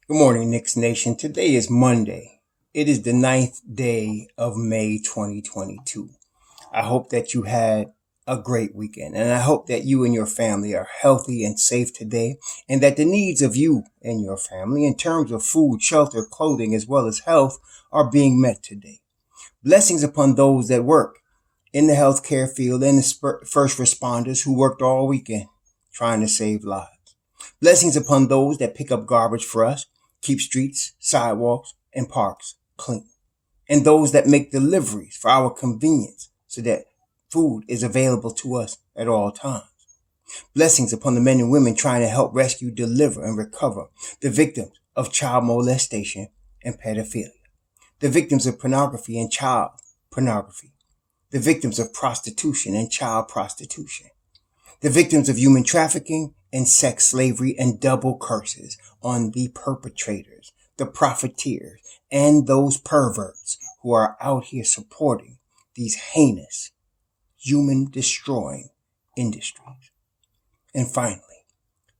Good morning, Knicks Nation. Today is Monday. It is the 9th day of May 2022. I hope that you had a great weekend, and I hope that you and your family are healthy and safe today, and that the needs of you and your family in terms of food, shelter, clothing, as well as health are being met today. Blessings upon those that work in the healthcare field and the first responders who worked all weekend trying to save lives. Blessings upon those that pick up garbage for us, keep streets, sidewalks, and parks clean. And those that make deliveries for our convenience so that food is available to us at all times. Blessings upon the men and women trying to help rescue, deliver, and recover the victims of child molestation and pedophilia, the victims of pornography and child pornography, the victims of prostitution and child prostitution, the victims of human trafficking and sex slavery, and double curses on the perpetrators, the profiteers, and those perverts who are out here supporting these heinous, human destroying industries. And finally,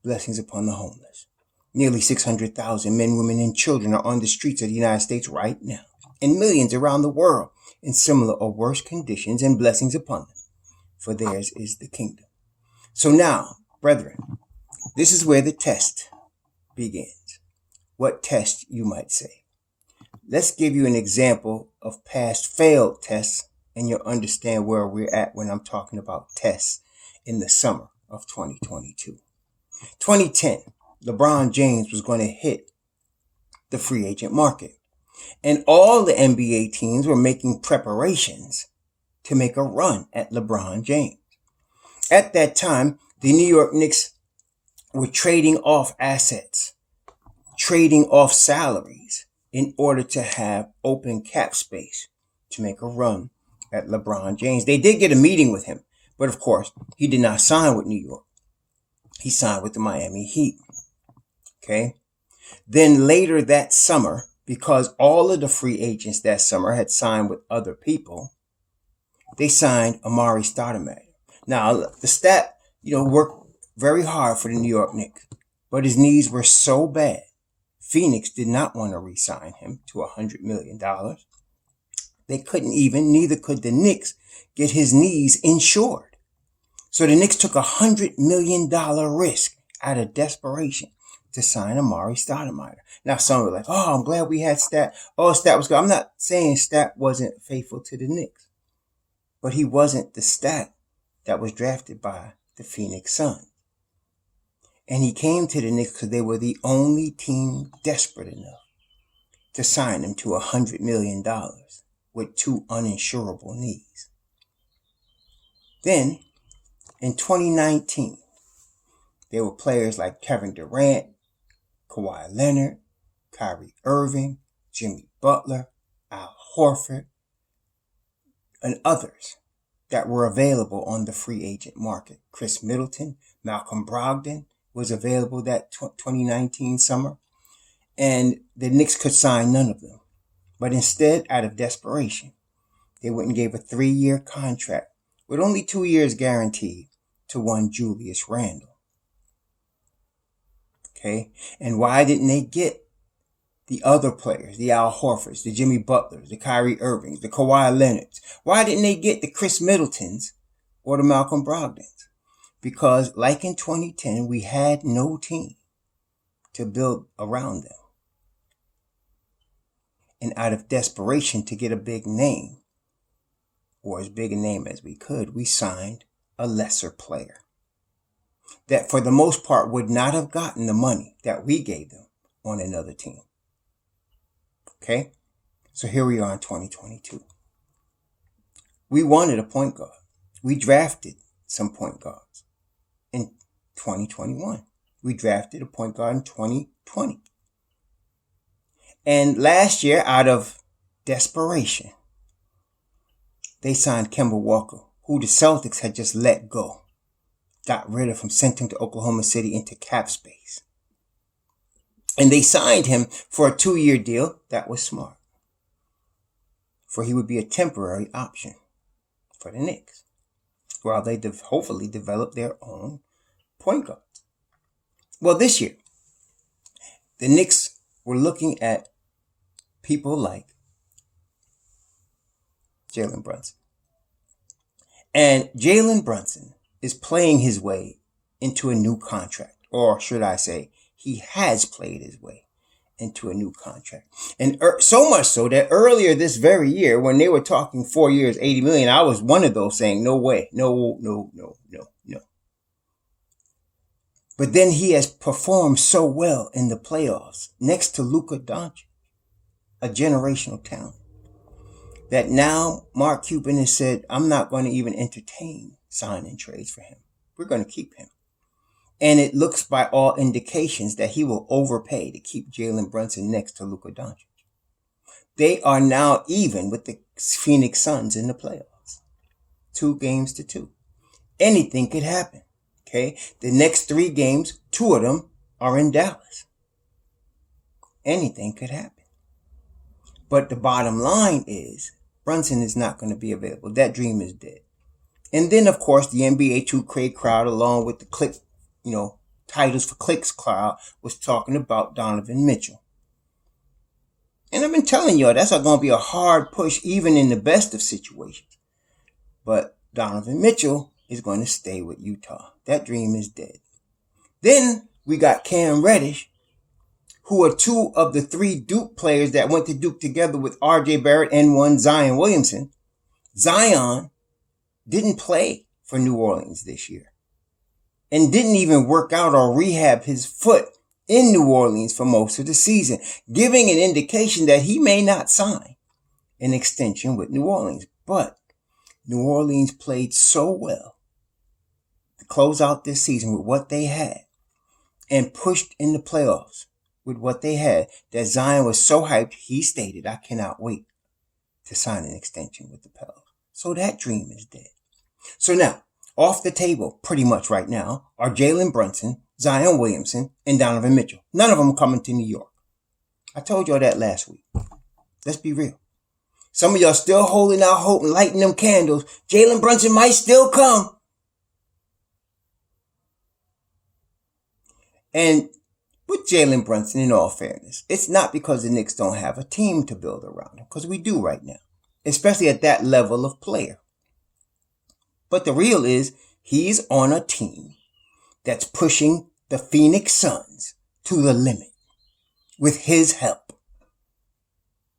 blessings upon the homeless. Nearly 600,000 men, women, and children are on the streets of the United States right now, and millions around the world in similar or worse conditions, and blessings upon them, for theirs is the kingdom. So now, brethren, this is where the test begins. What test, you might say? Let's give you an example of past failed tests, and you'll understand where we're at when I'm talking about tests in the summer of 2022. 2010, LeBron James was going to hit the free agent market, and all the NBA teams were making preparations to make a run at LeBron James. At that time, the New York Knicks were trading off assets, trading off salaries in order to have open cap space to make a run at LeBron James. They did get a meeting with him, but of course, he did not sign with New York. He signed with the Miami Heat. Okay. Then later that summer, because all of the free agents that summer had signed with other people, they signed Amari Stoudemire. Now, the stat, worked very hard for the New York Knicks, but his knees were so bad, Phoenix did not want to re-sign him to $100 million. They couldn't even, neither could the Knicks, get his knees insured. So the Knicks took $100 million risk out of desperation to sign Amari Stoudemire. Now, some were like, oh, I'm glad we had Stat. Oh, Stat was good. I'm not saying Stat wasn't faithful to the Knicks, but he wasn't the Stat that was drafted by the Phoenix Suns. And he came to the Knicks because they were the only team desperate enough to sign him to $100 million with two uninsurable knees. Then, in 2019, there were players like Kevin Durant, Kawhi Leonard, Kyrie Irving, Jimmy Butler, Al Horford, and others that were available on the free agent market. Chris Middleton, Malcolm Brogdon was available that 2019 summer, and the Knicks could sign none of them. But instead, out of desperation, they went and gave a 3-year contract with only 2 years guaranteed to one Julius Randle. Okay, and why didn't they get the other players, the Al Horfords, the Jimmy Butlers, the Kyrie Irvings, the Kawhi Leonards? Why didn't they get the Chris Middletons or the Malcolm Brogdons? Because like in 2010, we had no team to build around them. And out of desperation to get a big name, or as big a name as we could, we signed a lesser player that for the most part would not have gotten the money that we gave them on another team. Okay, so here we are in 2022. We wanted a point guard. We drafted some point guards in 2021. We drafted a point guard in 2020. And last year, out of desperation, they signed Kemba Walker, who the Celtics had just let go. Got rid of him, sent him to Oklahoma City into cap space. And they signed him for a 2-year deal. That was smart. For he would be a temporary option for the Knicks, while they hopefully develop their own point guard. Well, this year, the Knicks we're looking at people like Jalen Brunson. And Jalen Brunson is playing his way into a new contract, or should I say, he has played his way into a new contract. And so much so that earlier this very year, when they were talking 4 years, $80 million, I was one of those saying, no way, no. But then he has performed so well in the playoffs next to Luka Doncic, a generational talent, that now Mark Cuban has said, I'm not going to even entertain signing trades for him. We're going to keep him. And it looks by all indications that he will overpay to keep Jalen Brunson next to Luka Doncic. They are now even with the Phoenix Suns in the playoffs. 2-2. Anything could happen. Okay. The next 3 games, 2 of them are in Dallas. Anything could happen. But the bottom line is Brunson is not going to be available. That dream is dead. And then, of course, the NBA 2K crowd, along with the click, titles for clicks crowd, was talking about Donovan Mitchell. And I've been telling y'all that's going to be a hard push even in the best of situations. But Donovan Mitchell is going to stay with Utah. That dream is dead. Then we got Cam Reddish, who are 2 of the 3 Duke players that went to Duke together with R.J. Barrett and one Zion Williamson. Zion didn't play for New Orleans this year and didn't even work out or rehab his foot in New Orleans for most of the season, giving an indication that he may not sign an extension with New Orleans. But New Orleans played so well to close out this season with what they had and pushed in the playoffs with what they had that Zion was so hyped, he stated, I cannot wait to sign an extension with the Pelicans. So that dream is dead. So now, off the table pretty much right now are Jalen Brunson, Zion Williamson, and Donovan Mitchell. None of them coming to New York. I told y'all that last week. Let's be real. Some of y'all still holding out hope and lighting them candles. Jalen Brunson might still come. And with Jalen Brunson, in all fairness, it's not because the Knicks don't have a team to build around him, because we do right now, especially at that level of player. But the real is he's on a team that's pushing the Phoenix Suns to the limit with his help.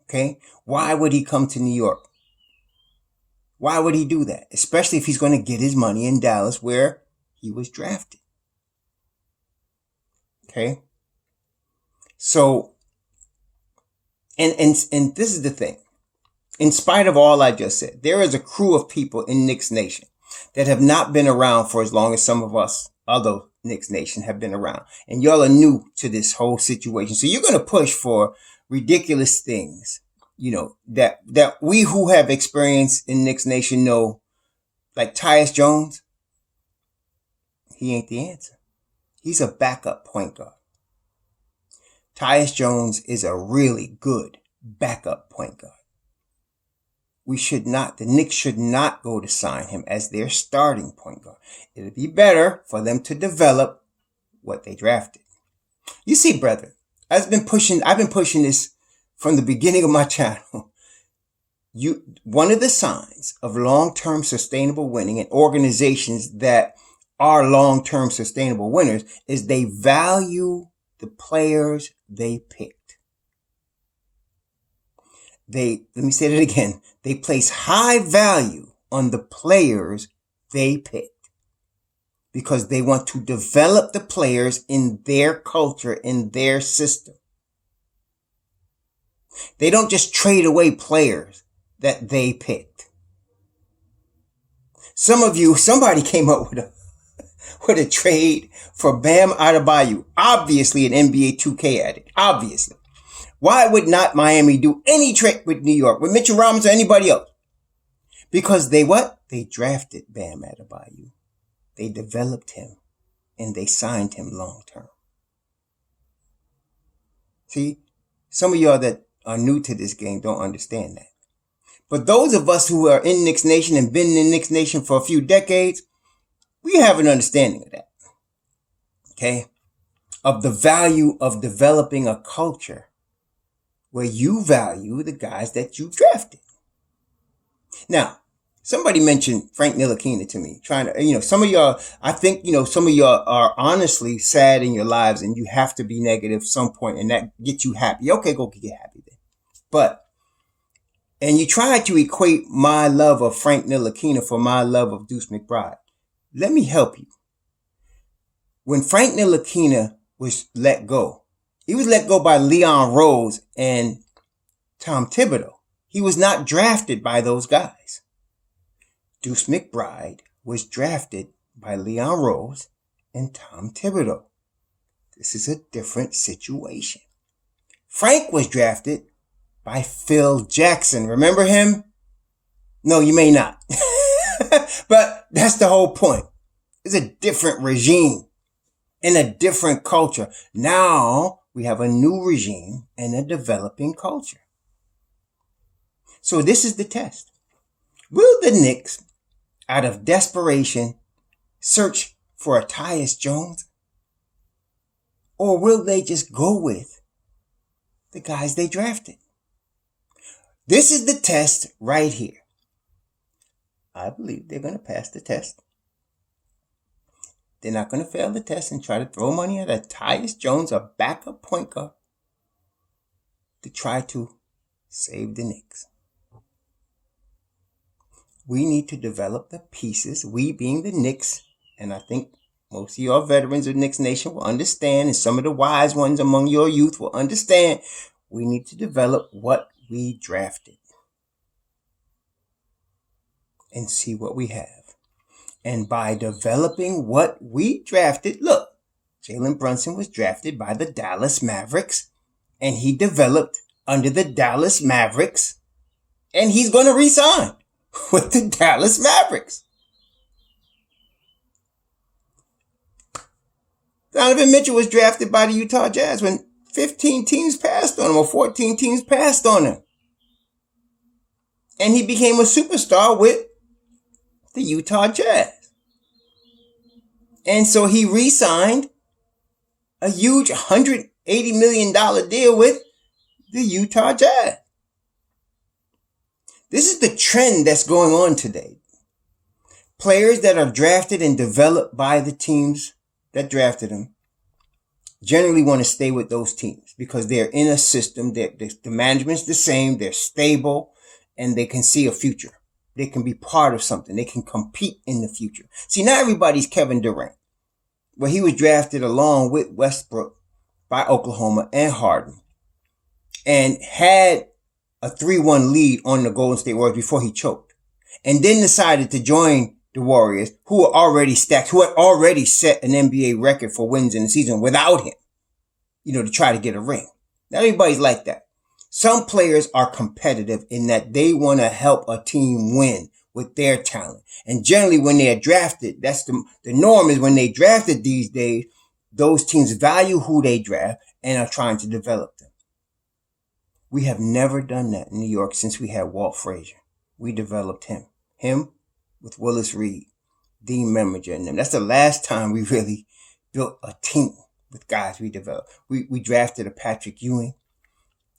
Okay? Why would he come to New York? Why would he do that? Especially if he's going to get his money in Dallas where he was drafted. Okay? So, and this is the thing. In spite of all I just said, there is a crew of people in Knicks Nation that have not been around for as long as some of us other Knicks Nation have been around. And y'all are new to this whole situation. So you're going to push for ridiculous things, that we who have experience in Knicks Nation know, like Tyus Jones. He ain't the answer. He's a backup point guard. Tyus Jones is a really good backup point guard. The Knicks should not go to sign him as their starting point guard. It'll be better for them to develop what they drafted. You see, brethren, I've been pushing this from the beginning of my channel. One of the signs of long-term sustainable winning and organizations that are long-term sustainable winners is they value the players they picked. Let me say that again. They place high value on the players they picked because they want to develop the players in their culture, in their system. They don't just trade away players that they picked. Somebody came up with a trade for Bam Adebayo. Obviously an NBA 2K addict. Obviously. Why would not Miami do any trade with New York, with Mitchell Robinson or anybody else? Because they drafted Bam Adebayo. They developed him and they signed him long term. See, some of y'all that are new to this game don't understand that. But those of us who are in Knicks Nation and been in Knicks Nation for a few decades, we have an understanding of that. Okay? Of the value of developing a culture where you value the guys that you drafted. Now, somebody mentioned Frank Ntilikina to me, trying to, some of y'all, I think, some of y'all are honestly sad in your lives and you have to be negative at some point and that gets you happy. Okay, go get happy then. And you try to equate my love of Frank Ntilikina for my love of Deuce McBride. Let me help you. When Frank Ntilikina was let go, he was let go by Leon Rose and Tom Thibodeau. He was not drafted by those guys. Deuce McBride was drafted by Leon Rose and Tom Thibodeau. This is a different situation. Frank was drafted by Phil Jackson. Remember him? No, you may not. But that's the whole point. It's a different regime and a different culture. Now we have a new regime and a developing culture. So this is the test. Will the Knicks, out of desperation, search for a Tyus Jones? Or will they just go with the guys they drafted? This is the test right here. I believe they're going to pass the test. They're not going to fail the test and try to throw money at a Tyus Jones, a backup point guard, to try to save the Knicks. We need to develop the pieces, we being the Knicks, and I think most of y'all veterans of Knicks Nation will understand, and some of the wise ones among your youth will understand, we need to develop what we drafted and see what we have. And by developing what we drafted, look, Jalen Brunson was drafted by the Dallas Mavericks, and he developed under the Dallas Mavericks, and he's going to re-sign with the Dallas Mavericks. Donovan Mitchell was drafted by the Utah Jazz when 15 teams passed on him or 14 teams passed on him. And he became a superstar with the Utah Jazz. And so he re-signed a huge $180 million deal with the Utah Jazz. This is the trend that's going on today. Players that are drafted and developed by the teams that drafted them generally want to stay with those teams because they're in a system that the management's the same, they're stable, and they can see a future. They can be part of something. They can compete in the future. See, not everybody's Kevin Durant. Well, he was drafted along with Westbrook by Oklahoma and Harden and had a 3-1 lead on the Golden State Warriors before he choked, and then decided to join the Warriors, who were already stacked, who had already set an NBA record for wins in the season without him, to try to get a ring. Not everybody's like that. Some players are competitive in that they want to help a team win with their talent. And generally when they are drafted, that's the norm is when they drafted these days, those teams value who they draft and are trying to develop them. We have never done that in New York since we had Walt Frazier. We developed him. Him with Willis Reed, Dean Memminger, and them. That's the last time we really built a team with guys we developed. We drafted a Patrick Ewing,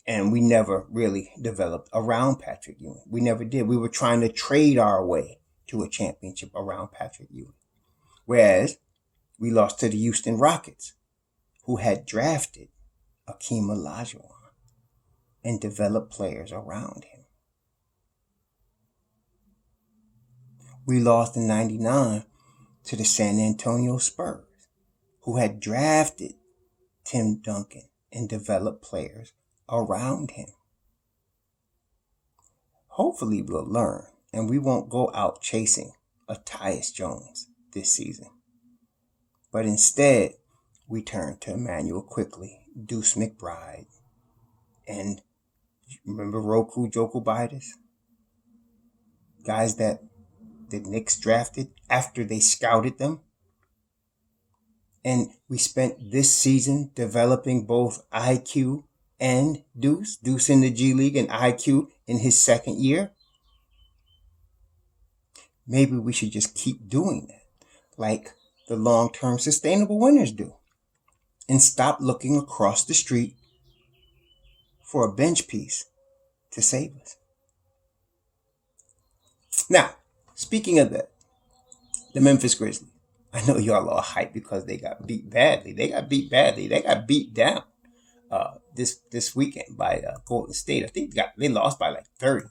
and we never really developed around Patrick Ewing. We never did. We were trying to trade our way to a championship around Patrick Ewing. Whereas we lost to the Houston Rockets, who had drafted Akeem Olajuwon and developed players around him. We lost in 99 to the San Antonio Spurs, who had drafted Tim Duncan and developed players around him. Hopefully we'll learn and we won't go out chasing a Tyus Jones this season. But instead, we turn to Emmanuel Quickley, Deuce McBride, and remember Roku Jokubitis? Guys that the Knicks drafted after they scouted them. And we spent this season developing both IQ and Deuce in the G League and IQ in his second year. Maybe we should just keep doing that like the long-term sustainable winners do and stop looking across the street for a bench piece to save us. Now, speaking of that, the Memphis Grizzlies. I know y'all are hyped because they got beat badly. They got beat down this weekend by Golden State. I think they lost by like 30.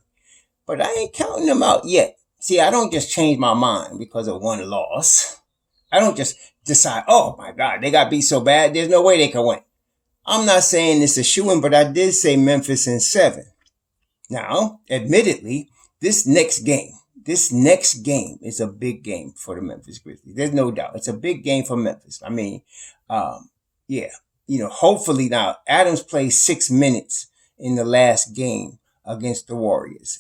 But I ain't counting them out yet. See, I don't just change my mind because of one loss. I don't just decide, oh my God, they got beat so bad, there's no way they can win. I'm not saying it's a shoo-in, but I did say Memphis in 7. Now, admittedly, this next game is a big game for the Memphis Grizzlies. There's no doubt. It's a big game for Memphis. I mean, yeah, hopefully now Adams played 6 minutes in the last game against the Warriors.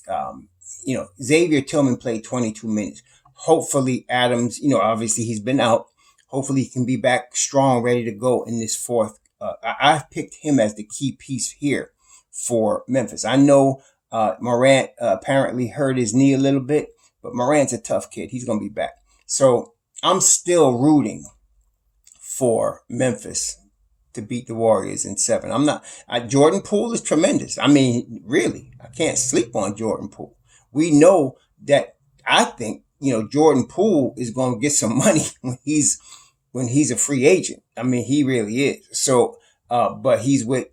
Xavier Tillman played 22 minutes. Hopefully Adams, obviously he's been out. Hopefully he can be back strong, ready to go in this fourth. I've picked him as the key piece here for Memphis. I know Morant apparently hurt his knee a little bit, but Morant's a tough kid. He's going to be back. So I'm still rooting for Memphis to beat the Warriors in 7. Jordan Poole is tremendous. I mean, really, I can't sleep on Jordan Poole. We know that I think, Jordan Poole is going to get some money when he's a free agent. I mean, he really is. So, but he's with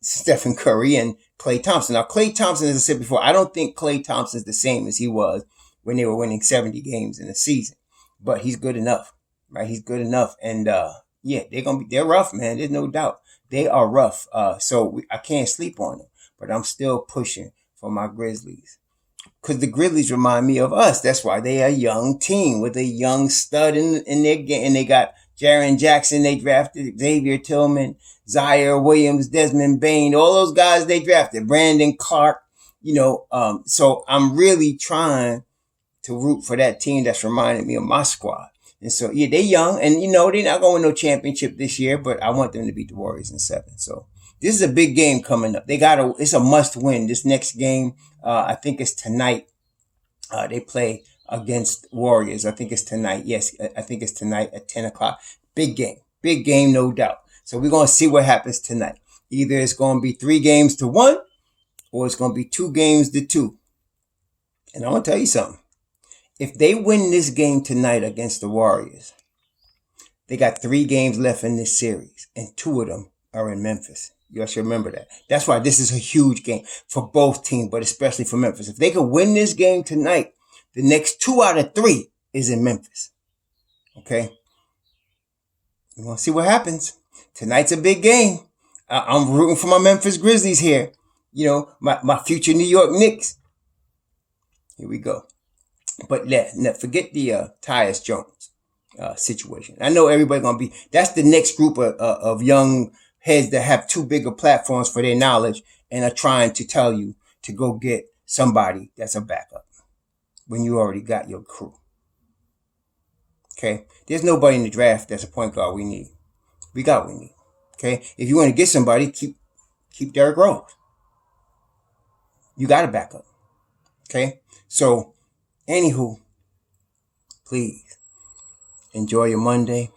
Stephen Curry and Klay Thompson. Now, Klay Thompson, as I said before, I don't think Klay Thompson is the same as he was when they were winning 70 games in a season, but he's good enough, right? He's good enough. And, yeah, they're rough, man. There's no doubt. They are rough. So I can't sleep on them, but I'm still pushing for my Grizzlies. Because the Grizzlies remind me of us. That's why they're a young team with a young stud in their game. And they got Jaren Jackson, they drafted Xavier Tillman, Zaire Williams, Desmond Bain, all those guys they drafted, Brandon Clark, so I'm really trying to root for that team that's reminding me of my squad. And so, yeah, they're young and, they're not going to win no championship this year, but I want them to beat the Warriors in 7. So this is a big game coming up. It's a must win. This next game, I think it's tonight. They play against Warriors. I think it's tonight. Yes, I think it's tonight at 10 o'clock. Big game, no doubt. So we're going to see what happens tonight. Either it's going to be 3-1 or it's going to be 2-2. And I'm going to tell you something. If they win this game tonight against the Warriors, they got 3 games left in this series, and 2 of them are in Memphis. You should remember that. That's why this is a huge game for both teams, but especially for Memphis. If they can win this game tonight, the next 2 out of 3 is in Memphis. Okay? We're going to see what happens. Tonight's a big game. I'm rooting for my Memphis Grizzlies here. My future New York Knicks. Here we go. But forget the Tyus Jones situation. I know everybody's going to be, that's the next group of young heads that have too big of platforms for their knowledge and are trying to tell you to go get somebody that's a backup when you already got your crew. Okay? There's nobody in the draft that's a point guard we need. We got what we need. Okay? If you want to get somebody, keep Derrick Rose. You got a backup. Okay? So, anywho, please enjoy your Monday.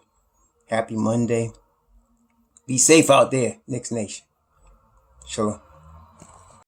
Happy Monday. Be safe out there, Knicks Nation. Sure.